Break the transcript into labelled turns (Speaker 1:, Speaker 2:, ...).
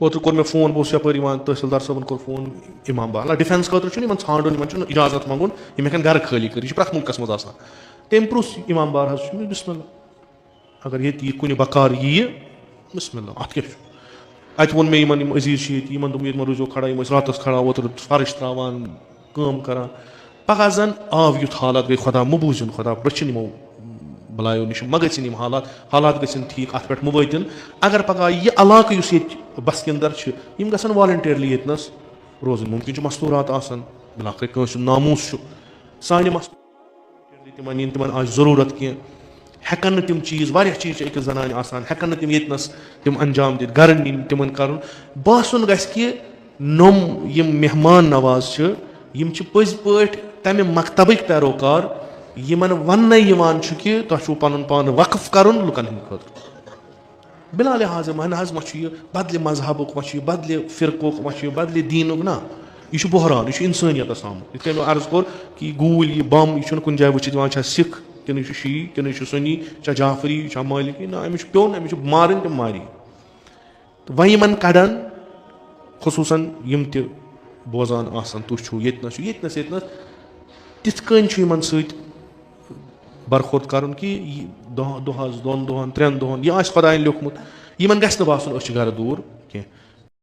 Speaker 1: ओतर core मे phone बस यपर तहसीलदार साहबन core phone इमाम बाला defence खतर ठान इजाजत मंगुन यम हेकन घर खाली कर प्रथ मुल्कस मज तम प्रुस इमाम बार बिस्मिल्लाह अगर ये कुन बकार यी बिस्मिल्लाह अत क्या अत वो मे अजीज ये रोजो खड़ा रात खड़ा ओतर फर्श त्रावान काम करान पगह जन आव युथ हालात गई खुदा मबूजन खुदा ब्रचिन यमो बलायो निश मा गन हालात गन ठीक अत पे मुवतिन अगर पगह यह इलाक बस के अंदर गन वॉलंटियरली यतनस रोजन मुमकिन मस्तूरात बिलाखिर कंस नामूस सान मस्तूर तिमन आज जरूरत कह हेकन तम चीज वारिया चीज अकिस जनान हेकन तम यतनस तम अंजाम दित घर नीन तिमन कर बासन गस कि नम यम मेहमान नवाज पज पे तमें मकतबक पैरोकार यमन वन कि तुम पन पान वक्फ कर लुकन हंद खुद बिला लिहाज मन मा बदल मजहबुक मा बदल फिरकुक मा बदल दीनुक ना यह बहरान यह इंसानियत आमुत ये अर्ज कोर कि गूल यह बम यह कुछ जाए वो सिख कि शी कि सुनी जाफरी मालिकी ना अमिश प्योन अमिश मारन तम मारी तो वह यमन कड़ान खसूसन यम त बोजान तुम यतनस तिथन बरखुर कर कि दोहस दोन दोहन त्रेन दोहन यह खुदायन लिखमुत यमन गस बासन घर दूर कह